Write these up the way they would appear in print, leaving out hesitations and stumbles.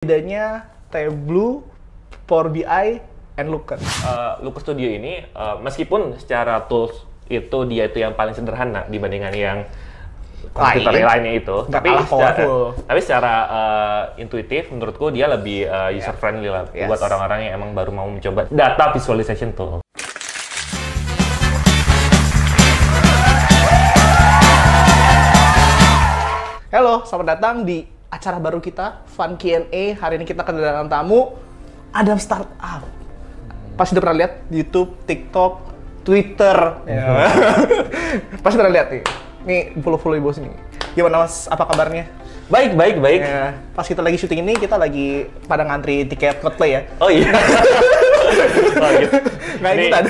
Bedanya Tableau, Power BI, and Looker. Looker Studio ini meskipun secara tools dia itu yang paling sederhana dibandingkan yang komputer lainnya itu, tapi secara intuitif menurutku dia lebih user friendly lah buat orang-orang yang emang baru mau mencoba data visualization tool. Halo, selamat datang di acara baru kita, Fun Q&A. Hari ini kita kedatangan tamu, Adam Startup. Pasti udah pernah lihat di YouTube, TikTok, Twitter. Pasti pernah lihat nih. Nih, follow ibu sini. Gimana Mas? Apa kabarnya? Baik. Ya, pas kita lagi syuting ini, kita lagi pada ngantri tiket Coldplay ya. Oh iya. Oh, gitu. Nggak ikutan.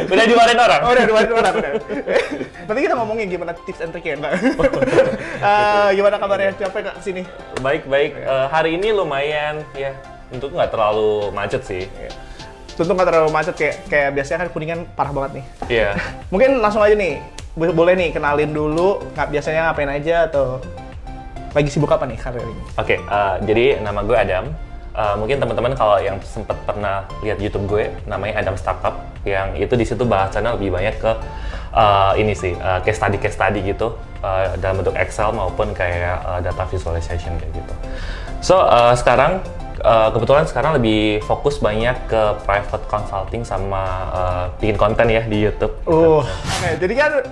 Udah diwarin orang? Oh, udah diwarin orang. Nanti kita ngomongin gimana tips and trick-nya, Mbak. Gimana kabarnya? Capek nggak kesini? Baik. Hari ini lumayan, ya. Untuk nggak terlalu macet sih. Tentu nggak terlalu macet, kayak biasanya kan Kuningan parah banget nih. Iya. Mungkin langsung aja nih, boleh nih kenalin dulu, biasanya ngapain aja atau lagi sibuk apa nih hari ini? Oke, jadi nama gue Adam. Mungkin teman-teman kalau yang sempat pernah lihat YouTube gue, namanya Adam Startup, yang itu di situ bahasannya lebih banyak ke ini sih, case study gitu, dalam bentuk Excel maupun kayak data visualization kayak gitu. So sekarang kebetulan sekarang lebih fokus banyak ke private consulting sama bikin konten ya di YouTube. Jadi kan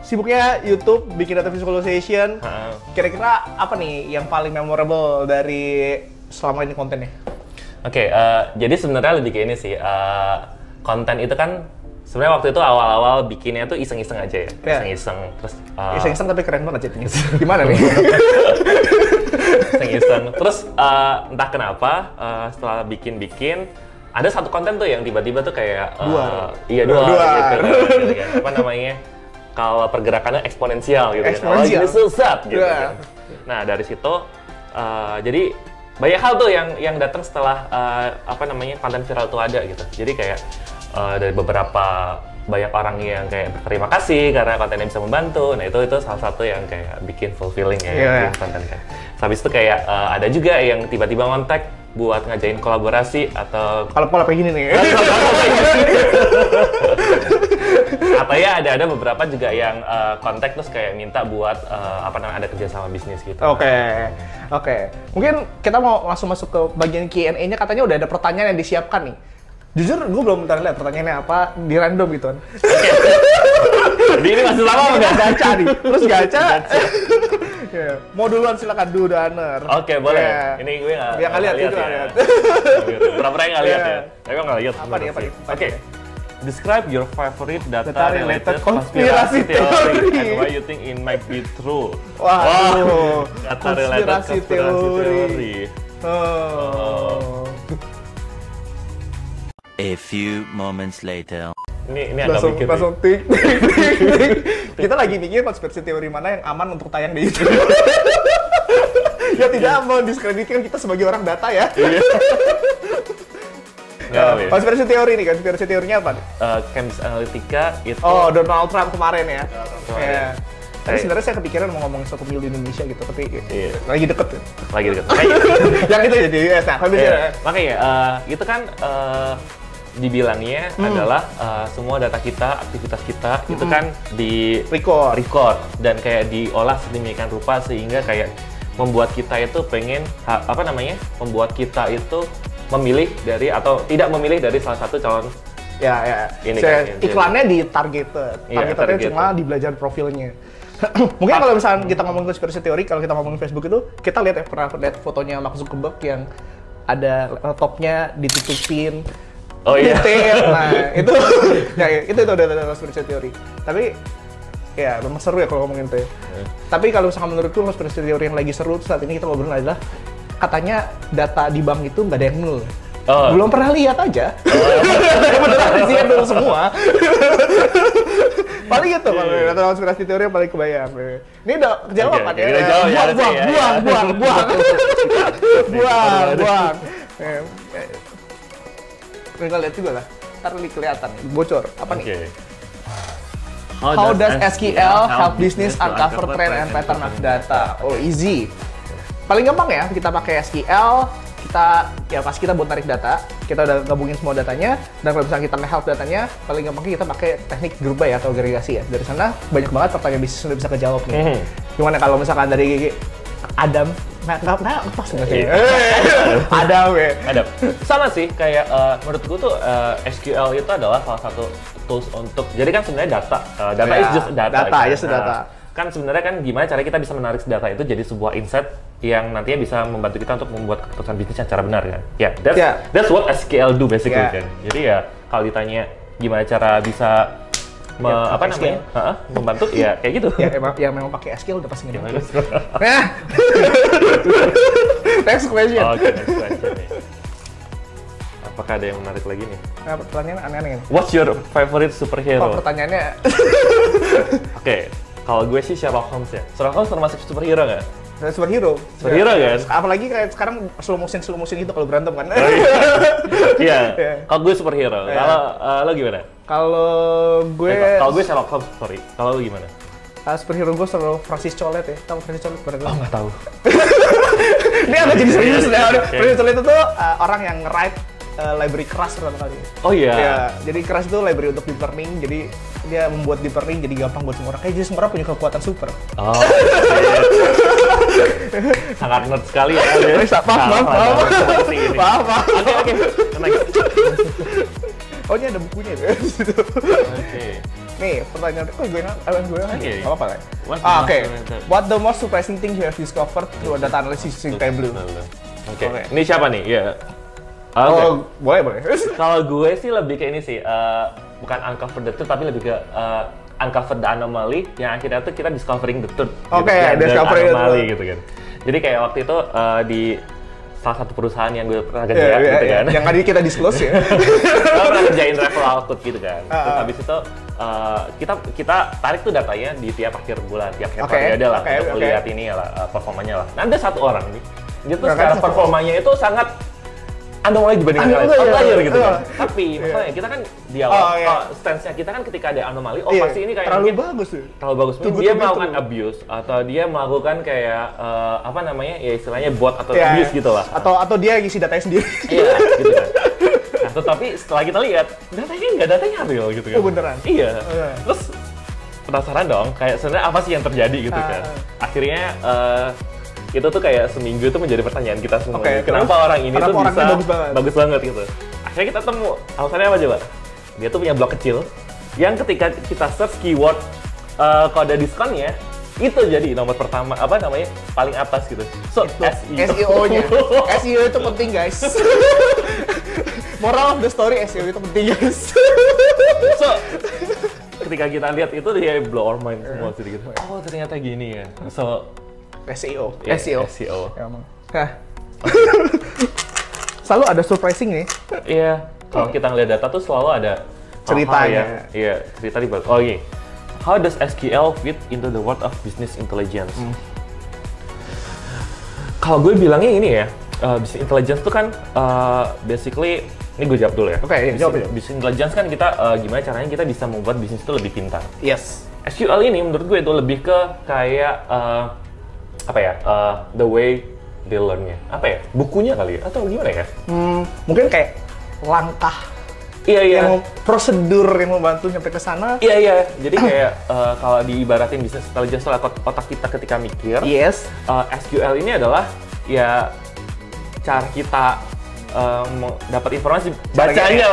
sibuknya YouTube, bikin data visualization. Kira-kira apa nih yang paling memorable dari selama ini kontennya? Oke, jadi sebenarnya lebih kayak ini sih, konten itu kan sebenarnya waktu itu awal-awal bikinnya tuh iseng-iseng aja ya, iseng-iseng terus iseng-iseng tapi keren banget jadinya. Gimana nih? Iseng-iseng terus entah kenapa setelah bikin ada satu konten tuh yang tiba-tiba tuh kayak dua gitu kan. Apa namanya, kalau pergerakannya eksponensial gitu kan, kalau ini sesat gitu kan. Nah dari situ jadi banyak hal tuh yang datang setelah konten viral tuh ada gitu. Jadi kayak dari beberapa banyak orang yang kayak berterima kasih karena kontennya bisa membantu. Nah itu salah satu yang kayak bikin fulfilling ya konten kan. Habis itu kayak ada juga yang tiba-tiba ngontak buat ngajain kolaborasi atau kalau pola kayak gini nih. Atau ya ada beberapa juga yang kontak terus kayak minta buat ada kerjasama bisnis gitu. Oke. Mungkin kita mau langsung masuk ke bagian Q&A-nya. Katanya udah ada pertanyaan yang disiapkan nih. Jujur, gue belum pernah lihat pertanyaannya apa, di random gitu kan. Jadi ini masih lama nggak gacha nih, terus gacha. Mau duluan silakan, do the honor. Oke, boleh. Ini gue nggak lihat ya. Pura-pura nggak lihat ya. Tapi gue nggak lihat. Apa nih? Oke. Describe your favorite data-related conspiracy theory and why you think it might be true. Wow. Data-related conspiracy theory. A few moments later. Ini agak mikir. Langsung tik. Kita lagi mikir konspirasi teori mana yang aman untuk tayang di YouTube. Ya tidak mendiskreditkan kita sebagai orang data ya. Konspirasi teori nih, konspirasi teorinya apa? Cambridge Analytica itu. Donald Trump kemarin ya. Tapi sebenarnya saya kepikiran mau ngomongin soal pemilu di Indonesia gitu, tapi lagi deket ya. Yang itu jadi US. Makanya itu kan dibilangnya adalah semua data kita, aktivitas kita itu kan di record dan kayak diolah sedemikian rupa sehingga kayak membuat kita itu membuat kita itu memilih dari atau tidak memilih dari salah satu calon. Iklannya di targetednya cuma di belajar profilnya. Mungkin kalau misalnya kita ngomongin konspirasi teori, kalau kita ngomongin Facebook itu, kita lihat pernah lihat fotonya Mark Zuckerberg yang ada laptopnya ditutupin. Nah, itu udah konspirasi teori. Tapi ya memang seru ya kalau ngomongin itu ya. Tapi kalau misalkan menurutku konspirasi teori yang lagi seru saat ini kita ngobrol adalah katanya data di bank itu nggak ada yang nol. Belum pernah lihat aja. Beneran isinya nol semua. Paling gitu kalau data konspirasi teori yang paling kebayang. Ini udah kejawab kan ya? Buang. Kita lihat juga lah, ntar kelihatan, bocor, apa nih? How does SQL help business uncover trend and pattern of data? Easy. paling gampang ya, kita pakai SQL, pas kita buat tarik data, kita udah gabungin semua datanya, dan kalau misalnya kita nge-help datanya, paling gampangnya kita pakai teknik group by atau agregasi ya. Dari sana banyak banget pertanyaan bisnis udah bisa kejawab nih. Gimana kalau misalkan dari Adam, nggak pas nggak sih? Adam ya. Adam. Sama sih, kayak menurut gue tuh SQL itu adalah salah satu tools untuk, jadi kan sebenarnya data is just data. Kan sebenarnya kan gimana cara kita bisa menarik data itu jadi sebuah insight yang nantinya bisa membantu kita untuk membuat keputusan bisnis yang secara benar kan. That's what SQL do basically kan. Jadi ya kalau ditanya gimana cara bisa membantu ya kayak gitu. Ya memang pakai SQL udah pasti ngebantu. Next question. Oke, next question nih. Apakah ada yang menarik lagi nih? Nah, pertanyaan aneh-aneh nih. What's your favorite superhero? Pertanyaannya. Oke, kalau gue sih Sherlock Holmes ya. Sherlock Holmes termasuk superhero nggak? Superhero kan? Apalagi kayak sekarang slow motion itu kalau berantem kan. Iya. Kalau gue superhero. Kalau lo gimana? Kalau gue Sherlock Holmes, sorry. Kalau lo gimana? Superhero gue selalu Francis Colet ya. Tahu Francis Colet pada gue? Oh, nggak tahu. Ini agak jadi serius ya. Francis Colet itu tuh orang yang write library keras pertama kali. Oh iya. Ya, jadi keras itu library untuk deep learning. Jadi dia membuat deep learning jadi gampang buat semua orang. Kayak jadi semua orang punya kekuatan super. Oh. Sangat nerd sekali ya. Maaf. Oke. Oh, ini ada bukunya tuh. Oke. Nih, pertanyaan gue Oke. apa lah. Oke. What the most surprising thing you have discovered through data analysis using Tableau? Oke. Ini siapa nih? Ya. Oh, boleh. Kalau gue sih lebih ke ini sih, bukan uncover the truth, tapi lebih ke uncover the anomaly, yang akhirnya tuh kita discovering the truth. Oke, discovering the anomaly gitu kan. Jadi kayak waktu itu di salah satu perusahaan yang gue pernah kerja gitu kan. Yang tadi kita disclose ya. Gue pernah kerjain travel output gitu kan. Terus habis itu kita tarik tuh datanya di tiap akhir bulan, tiap periode lah, untuk melihat ini lah performanya lah. Nah, ada satu orang nih, dia tuh secara performanya itu sangat anomaly dibandingkan outlier gitu kan. Tapi masalahnya kita kan di awal stance-nya kita kan ketika ada anomali, pasti ini kayak terlalu bagus tuh. Terlalu bagus. Dia melakukan abuse atau dia melakukan kayak ya istilahnya bot atau abuse gitu lah. Atau dia ngisi datanya sendiri. Iya, gitu kan. Nah, tetapi setelah kita lihat, datanya real gitu kan. Oh, beneran? Iya. Terus penasaran dong, kayak sebenarnya apa sih yang terjadi gitu kan. Akhirnya itu tuh kayak seminggu itu menjadi pertanyaan kita semua. Kenapa orang ini tuh bisa bagus banget gitu. Akhirnya kita temu, alasannya apa coba? Dia tuh punya blog kecil yang ketika kita search keyword kode diskonnya, itu jadi nomor pertama, paling atas gitu. So, SEO-nya. SEO itu penting, guys. Moral of the story, SEO itu penting, guys. So, ketika kita lihat itu, dia blow our mind semua sih gitu. Oh, ternyata gini ya. So, SEO. Emang. Selalu ada surprising nih. Iya. Kalau kita ngeliat data tuh selalu ada ceritanya. Iya, cerita di balik. Oh iya. How does SQL fit into the world of business intelligence? Kalau gue bilangnya ini ya, business intelligence tuh kan basically, ini gue jawab dulu ya. Oke, jawab. Business intelligence kan kita gimana caranya kita bisa membuat bisnis itu lebih pintar. Yes. SQL ini menurut gue itu lebih ke kayak the way they learn-nya. Bukunya kali ya? Atau gimana ya? Mungkin kayak langkah. Iya. Prosedur yang membantu nyampe ke sana. Iya. Jadi kayak kalau diibaratin business intelligence lah otak kita ketika mikir. Yes. SQL ini adalah ya cara kita dapat informasi, bacanya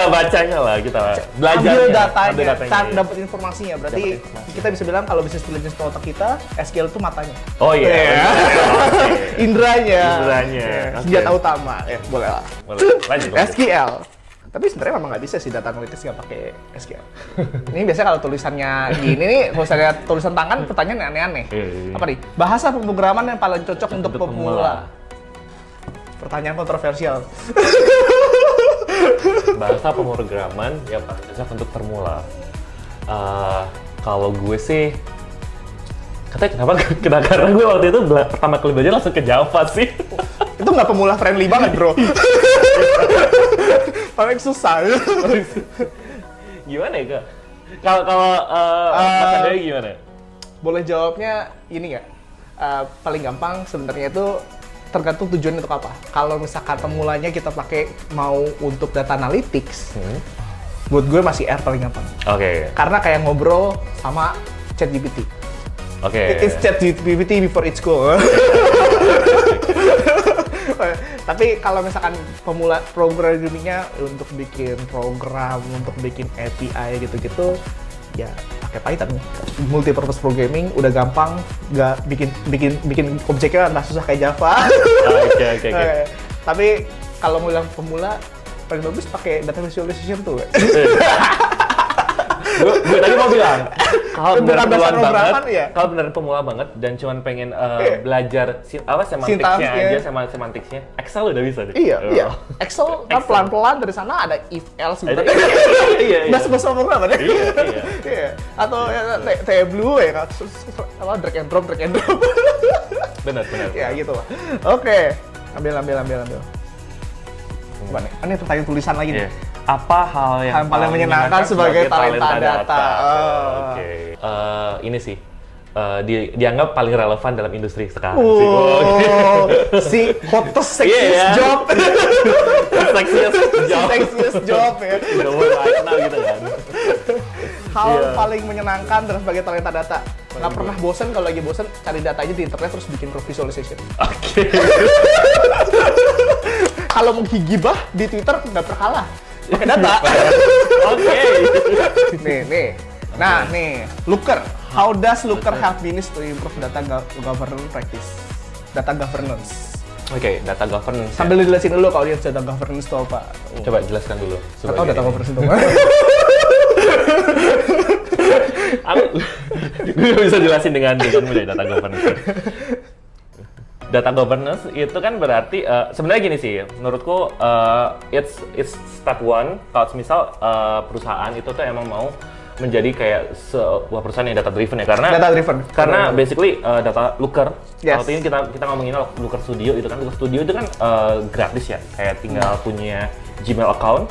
lah kita belajar ambil datanya, dapat informasinya. Berarti kita bisa bilang kalau business intelligence itu otak kita, SQL itu matanya. Oh iya. Indranya. Senjata Okay. utama. Boleh lah. Lanjut. SQL. Tapi sebenarnya memang nggak bisa sih data analytics nggak pakai SQL. Ini biasanya kalau tulisannya gini nih, kalau saya lihat tulisan tangan, pertanyaan aneh-aneh. Apa nih? Bahasa pemrograman yang paling cocok untuk pemula. Pertanyaan kontroversial. Bahasa pemrograman yang paling cocok untuk pemula. Kalau gue sih, katanya kenapa? Karena gue waktu itu pertama kali belajar langsung ke Java sih. Itu nggak pemula friendly banget, bro. Paling susah. Gimana ya, Kak? Kalau Mas Andre gimana? Boleh jawabnya ini nggak? Paling gampang sebenarnya itu tergantung tujuan untuk apa. Kalau misalkan pemulanya kita pakai mau untuk data analytics, buat gue masih R paling gampang. Oke. Karena kayak ngobrol sama ChatGPT. Oke. It's ChatGPT before it's cool. Tapi kalau misalkan pemula programmingnya untuk bikin program, untuk bikin API gitu-gitu, ya pakai Python. Multipurpose programming udah gampang, nggak bikin objeknya nggak susah kayak Java. Oke. Tapi kalau mau bilang pemula, paling bagus pakai data visualization tuh. Gue tadi mau bilang kalau beneran pemula ya? Kalau beneran pemula banget dan cuman pengen belajar semantiknya aja sama semantiknya, Excel udah bisa deh. Iya. Excel kan pelan-pelan dari sana ada if else gitu. Iya. Bahasa program ada. Iya. Atau Tableau ya, apa drag and drop. Benar. Ya gitu lah. Oke. Ambil. Apa nih? Ini pertanyaan tulisan lagi nih. Apa hal yang paling menyenangkan sebagai talenta data? Oke. Ini sih dianggap paling relevan dalam industri sekarang. Si hottest sexiest job. Sexiest job ya. Gitu kan. Hal paling menyenangkan dalam sebagai talenta data. Nggak pernah bosan, kalau lagi bosan cari data aja di internet terus bikin visualization. Oke. Kalau mau gibah di Twitter nggak berkalah. Pakai data. Oke. Nih. Nah, nih, Looker. How does Looker help business to improve data governance practice? Data governance. Oke, data governance. Sambil dijelasin dulu kalau dia data governance itu apa. Coba jelaskan dulu. Atau data governance itu apa? Gue bisa jelasin dengan mudah data governance. Data governance itu kan berarti sebenarnya gini sih, menurutku it's step one. Kalau misal perusahaan itu tuh emang mau menjadi kayak sebuah perusahaan yang data driven ya, karena basically data Looker. Kalau ini kita ngomonginnya Looker Studio itu kan, Looker Studio itu kan gratis ya, kayak tinggal punya Gmail account,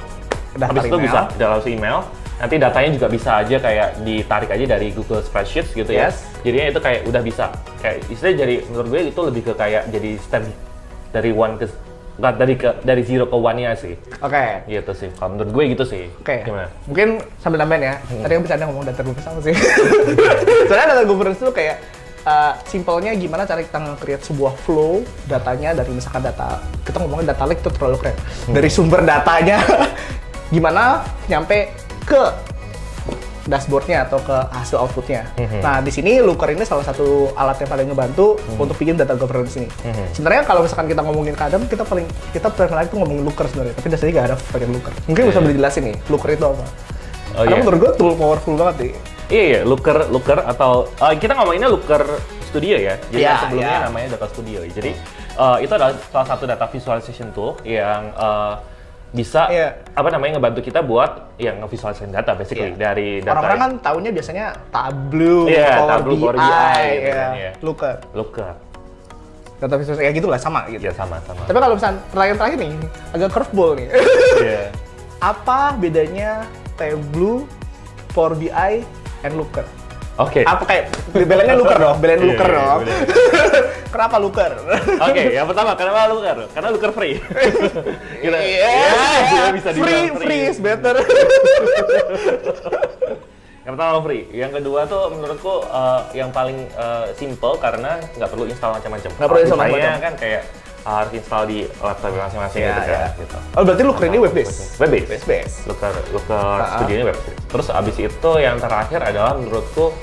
habis itu bisa langsung email. Nanti datanya juga bisa aja kayak ditarik aja dari Google Spreadsheets gitu ya. Jadinya itu kayak udah bisa kayak istilahnya, jadi menurut gue itu lebih ke kayak jadi step dari dari zero ke one-nya sih. Oke. Gitu sih. Kalau menurut gue gitu sih. Oke. Gimana? Mungkin sambil nambahin ya. Tadi kan bisa ada ngomong data governance sama sih. Soalnya data governance itu kayak simpelnya gimana cara kita nge-create sebuah flow datanya dari misalkan data, kita ngomongin data lake itu terlalu keren. Dari sumber datanya gimana nyampe ke dashboardnya atau ke hasil outputnya. Nah, di sini Looker ini salah satu alat yang paling ngebantu untuk bikin data governance ini. Sebenarnya kalau misalkan kita ngomongin kadang kita pernah itu ngomongin Looker sebenarnya, tapi dasarnya nggak ada pakai Looker. Mungkin bisa dijelasin nih, Looker itu apa? Karena menurut gue tool powerful banget nih. Iya, Looker atau kita ngomonginnya Looker Studio ya. Jadi sebelumnya namanya Data Studio. Jadi itu adalah salah satu data visualization tool yang bisa ngebantu kita buat yang nge-visualisasi data basically dari data. Orang-orang kan taunya biasanya Tableau, Power BI, Looker. Data visualisasi kayak gitulah sama gitu. Ya sama. Tapi kalau misalnya pertanyaan terakhir nih, agak curveball nih. Apa bedanya Tableau, Power BI, and Looker? Oke. Apa kayak belainnya Looker dong, Looker dong. Kenapa Looker? Oke, yang pertama kenapa Looker? Karena Looker free. Dia bisa dibilang free is better. Yang pertama free. Yang kedua tuh menurutku yang paling simple karena nggak perlu install macam-macam. Nggak perlu install macam-macam. Kan kayak harus install di laptop masing-masing gitu kan. Gitu. Oh, berarti Looker ini web based. Looker Studio ini web based. Terus abis itu yang terakhir adalah menurutku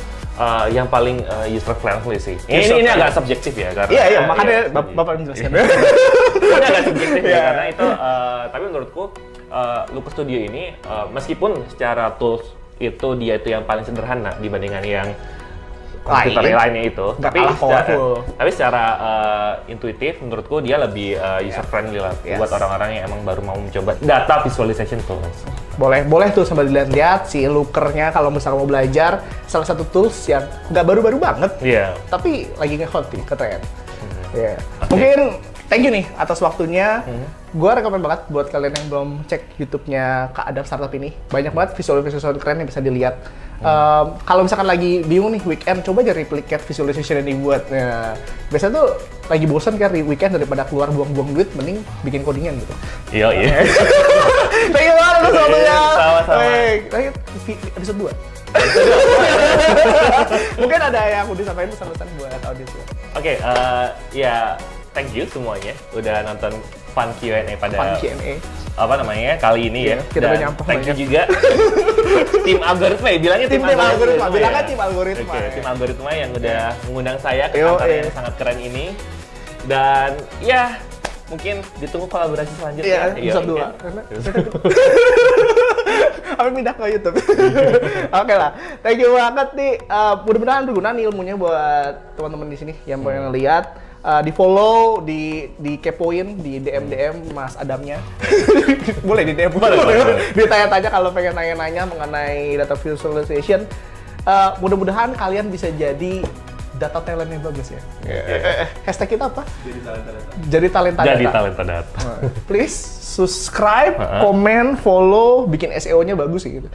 yang paling user friendly sih. Ini agak subjektif ya karena. Iya, makanya Bapak menjelaskan. Ini agak subjektif ya karena itu tapi menurutku Looker Studio ini meskipun secara tools itu dia itu yang paling sederhana dibandingkan yang komputer lainnya itu, tapi secara intuitif menurutku dia lebih user friendly lah buat orang-orang yang emang baru mau mencoba data visualization tools. Boleh tuh sambil dilihat si Looker-nya kalau misalnya mau belajar, salah satu tools yang nggak baru-baru banget, tapi lagi nge-hot nih, keren. Mungkin thank you nih atas waktunya. Gue rekomen banget buat kalian yang belum cek YouTube-nya Kak Adam Startup ini. Banyak banget visual keren yang bisa dilihat. Kalau misalkan lagi bingung nih weekend, coba aja replicate visualization yang dibuat. Nah, biasanya tuh lagi bosan kan weekend daripada keluar buang-buang duit, mending bikin codingan gitu. Iya. Thank you banget atas waktunya. Sama-sama. Baik, episode 2. Mungkin ada yang aku disampaikan pesan-pesan buat audiens. Oke, ya thank you semuanya udah nonton Fun Q&A pada kali ini ya. Kita udah nyampah thank you juga tim algoritma ya, bilangnya tim algoritma. Bilangnya tim algoritma. Oke, tim algoritma yang udah mengundang saya ke kantor yang sangat keren ini. Dan ya mungkin ditunggu kolaborasi selanjutnya. Iya, episode 2. Apa pindah ke YouTube? Oke lah, thank you banget nih. Mudah-mudahan berguna nih ilmunya buat teman-teman di sini yang pengen lihat. Di follow, di kepoin, di DM Mas Adamnya. Boleh di DM, boleh. Ditanya-tanya kalau pengen nanya-nanya mengenai data visualization. Mudah-mudahan kalian bisa jadi data talent yang bagus ya. Hashtag kita apa? Jadi talenta data. Please subscribe, komen, follow, bikin SEO-nya bagus gitu.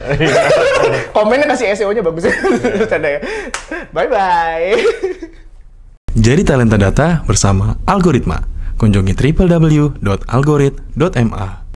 Komennya kasih SEO-nya bagus ya. Bye-bye. Jadi Talenta Data bersama Algoritma. Kunjungi www.algorit.ma.